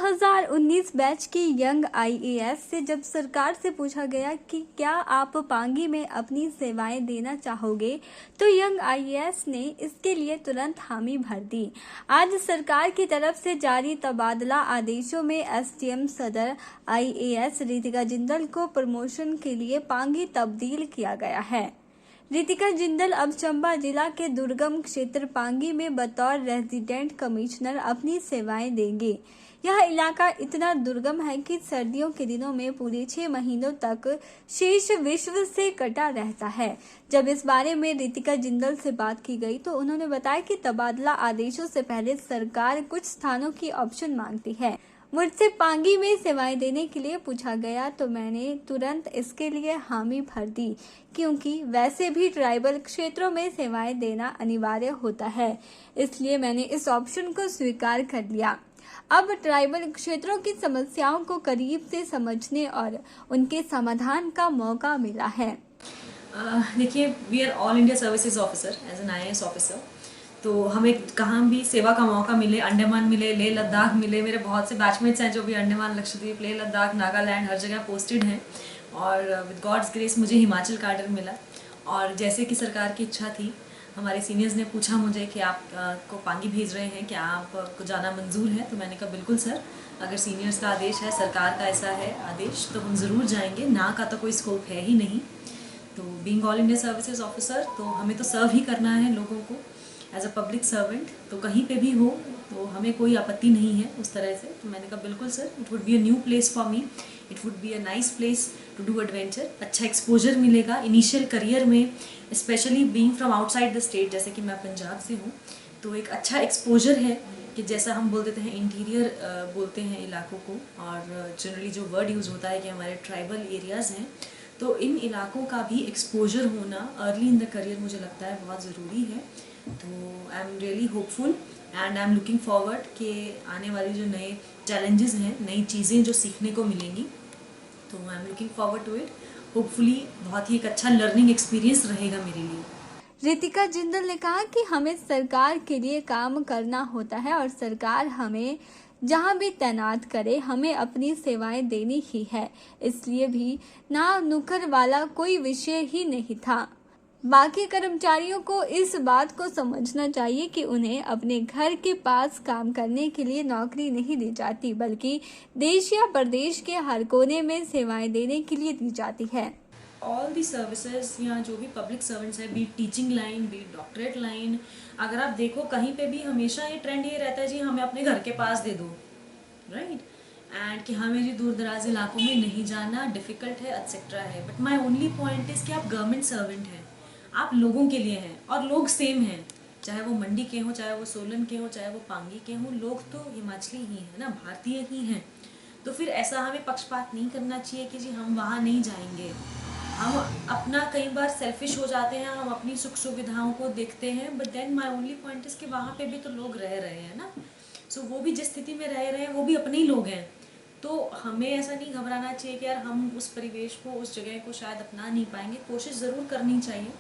2019 batch की young IAS से जब सरकार से पूछा गया कि क्या आप पांगी में अपनी सेवाएं देना चाहोगे, तो यंग आईएएस ने इसके लिए तुरंत हामी भर दी। आज सरकार की तरफ से जारी तबादला आदेशों में एसडीएम सदर आईएएस रितिका जिंदल को प्रमोशन के लिए पांगी तब्दील किया गया है। रितिका जिंदल अब चंबा जिला के दुर्गम क्षेत्र पांगी में बतौर रेजिडेंट कमिश्नर अपनी सेवाएं देंगे। यह इलाका इतना दुर्गम है कि सर्दियों के दिनों में पूरे 6 महीनों तक शेष विश्व से कटा रहता है। जब इस बारे में रितिका जिंदल से बात की गई तो उन्होंने बताया कि तबादला आदेशों से पहले सरकार कुछ स्थानों की ऑप्शन मांगती है। मुझसे पांगी में सेवाएं देने के लिए पूछा गया तो मैंने तुरंत इसके लिए हामी भर दी, क्योंकि वैसे भी ट्राइबल क्षेत्रों में सेवाएं देना अनिवार्य होता है, इसलिए मैंने इस ऑप्शन को स्वीकार कर लिया। अब ट्राइबल क्षेत्रों की समस्याओं को करीब से समझने और उनके समाधान का मौका मिला है। देखिए, we are all India services officer as an IAS officer, तो हमें कहाँ भी सेवा का मौका मिले, अंडमान मिले, लेह लद्दाख मिले। मेरे बहुत से बैचमेट्स हैं जो भी अंडमान, लक्षद्वीप, लेह लद्दाख, नागालैंड हर जगह पोस्टेड हैं, और विद गॉड्स ग्रेस मुझे हिमाचल कैडर मिला। और जैसे कि सरकार की इच्छा थी, हमारे सीनियर्स ने पूछा मुझे कि आप को पांगी भेज रहे हैं, क्या आपको जाना मंजूर है? तो मैंने कहा बिल्कुल सर, अगर सीनियर्स का आदेश है, सरकार का ऐसा है आदेश, तो हम ज़रूर जाएंगे। ना का तो कोई स्कोप है ही नहीं। तो being all India services officer, तो हमें तो सर्व ही करना है लोगों को एज अ पब्लिक सर्वेंट। तो कहीं पे भी हो तो हमें कोई आपत्ति नहीं है उस तरह से। तो मैंने कहा बिल्कुल sir, it would be a new place for me, it would be a nice place to do adventure. अच्छा एक्सपोजर मिलेगा इनिशियल करियर में, specially being from outside the state, जैसे कि मैं पंजाब से हूँ, तो एक अच्छा एक्सपोजर है कि जैसा हम बोल देते हैं इंटीरियर बोलते हैं इलाकों को, और जनरली जो वर्ड यूज़ होता है कि हमारे ट्राइबल एरियाज़ हैं, तो इन इलाकों का भी एक्सपोजर होना अर्ली इन द करियर मुझे लगता है बहुत ज़रूरी है। तो I am really hopeful and I am looking forward कि आने वाले जो नए चैलेंजेस हैं, नई चीज़ें जो सीखने को मिलेंगी, तो I am looking forward to it. Hopefully बहुत ही एक अच्छा लर्निंग एक्सपीरियंस रहेगा मेरे लिए। रितिका जिंदल ने कहा कि हमें सरकार के लिए काम करना होता है और सरकार हमें जहां भी तैनात करे, हमें अपनी सेवाएं देनी ही है। इसलिए भी ना नुक्कड़ वाला कोई विषय ही नहीं था। बाकी कर्मचारियों को इस बात को समझना चाहिए कि उन्हें अपने घर के पास काम करने के लिए नौकरी नहीं दी जाती, बल्कि देश या प्रदेश के हर कोने में सेवाएं देने के लिए दी जाती है। ऑल दी सर्विसेज या जो भी पब्लिक सर्वेंट्स है, be teaching line, be doctorate line, अगर आप देखो कहीं पे भी हमेशा ये ट्रेंड ये रहता है जी हमें अपने घर के पास दे दो, राइट, एंड कि हमें जी दूर दराज इलाकों में नहीं जाना, डिफ़िकल्ट है, एट्सेट्रा है। But my only point is कि आप गवर्नमेंट सर्वेंट हैं, आप लोगों के लिए हैं, और लोग सेम हैं, चाहे वो मंडी के हों, चाहे वो सोलन के हों, चाहे वो पांगी के हों, लोग तो हिमाचली ही हैं ना, भारतीय ही हैं। तो फिर ऐसा हमें पक्षपात नहीं करना चाहिए कि जी हम वहाँ नहीं जाएंगे। हम अपना कई बार सेल्फिश हो जाते हैं, हम अपनी सुख सुविधाओं को देखते हैं, but then my only point is कि वहाँ पे भी तो लोग रह रहे हैं ना। सो वो भी जिस स्थिति में रह रहे हैं वो भी अपने ही लोग हैं। तो हमें ऐसा नहीं घबराना चाहिए कि यार हम उस परिवेश को, उस जगह को शायद अपना नहीं पाएंगे। कोशिश ज़रूर करनी चाहिए।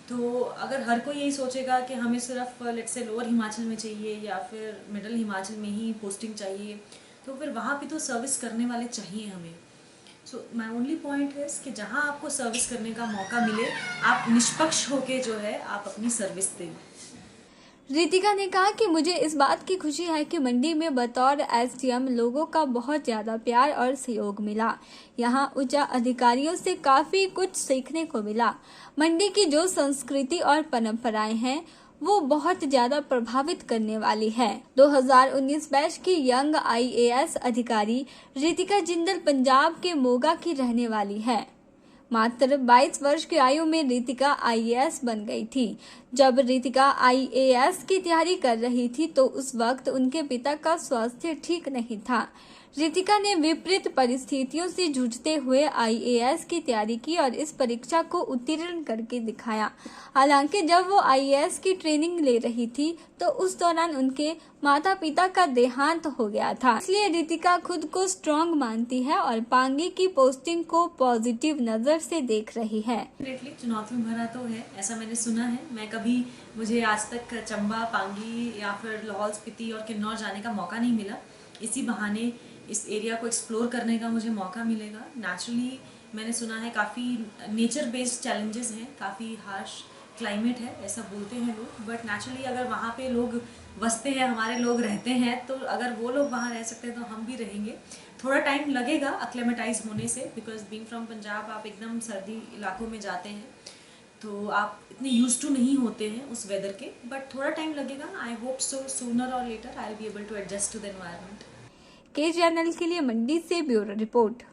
तो अगर हर कोई यही सोचेगा कि हमें सिर्फ लेट्स से लोअर हिमाचल में चाहिए या फिर मिडल हिमाचल में ही पोस्टिंग चाहिए, तो फिर वहाँ भी तो सर्विस करने वाले चाहिए हमें। सो माई ओनली पॉइंट है कि जहाँ आपको सर्विस करने का मौका मिले, आप निष्पक्ष होके जो है आप अपनी सर्विस दें। रितिका ने कहा कि मुझे इस बात की खुशी है कि मंडी में बतौर एसडीएम लोगों का बहुत ज़्यादा प्यार और सहयोग मिला। यहाँ उच्च अधिकारियों से काफ़ी कुछ सीखने को मिला। मंडी की जो संस्कृति और परंपराएं हैं वो बहुत ज़्यादा प्रभावित करने वाली है। 2019 बैच की यंग आईएएस अधिकारी रितिका जिंदल पंजाब के मोगा की रहने वाली है। मात्र 22 वर्ष की आयु में रितिका आईएएस बन गई थी। जब रितिका आईएएस की तैयारी कर रही थी तो उस वक्त उनके पिता का स्वास्थ्य ठीक नहीं था। रितिका ने विपरीत परिस्थितियों से जूझते हुए आईएएस की तैयारी की और इस परीक्षा को उत्तीर्ण करके दिखाया। हालांकि जब वो आईएएस की ट्रेनिंग ले रही थी तो उस दौरान उनके माता पिता का देहांत हो गया था। इसलिए रितिका खुद को स्ट्रॉन्ग मानती है और पांगी की पोस्टिंग को पॉजिटिव नजर से देख रही है। चुनौतियों भरा तो है, ऐसा मैंने सुना है। मुझे आज तक चंबा, पांगी या फिर लाहौल स्पीति और किन्नौर जाने का मौका नहीं मिला। इसी बहाने इस एरिया को एक्सप्लोर करने का मुझे मौका मिलेगा। नेचुरली मैंने सुना है काफ़ी नेचर बेस्ड चैलेंजेस हैं, काफ़ी हार्श क्लाइमेट है ऐसा बोलते हैं लोग, बट नेचुरली अगर वहाँ पे लोग बसते हैं, हमारे लोग रहते हैं, तो अगर वो लोग वहाँ रह सकते हैं तो हम भी रहेंगे। थोड़ा टाइम लगेगा अक्लेमेटाइज होने से, बिकॉज बीइंग फ्रॉम पंजाब आप एकदम सर्दी इलाकों में जाते हैं तो आप इतने यूज टू नहीं होते हैं उस वेदर के, बट थोड़ा टाइम लगेगा। आई होप सो सूनर और later I will be able to adjust to the environment. के चैनल के लिए मंडी से ब्यूरो रिपोर्ट।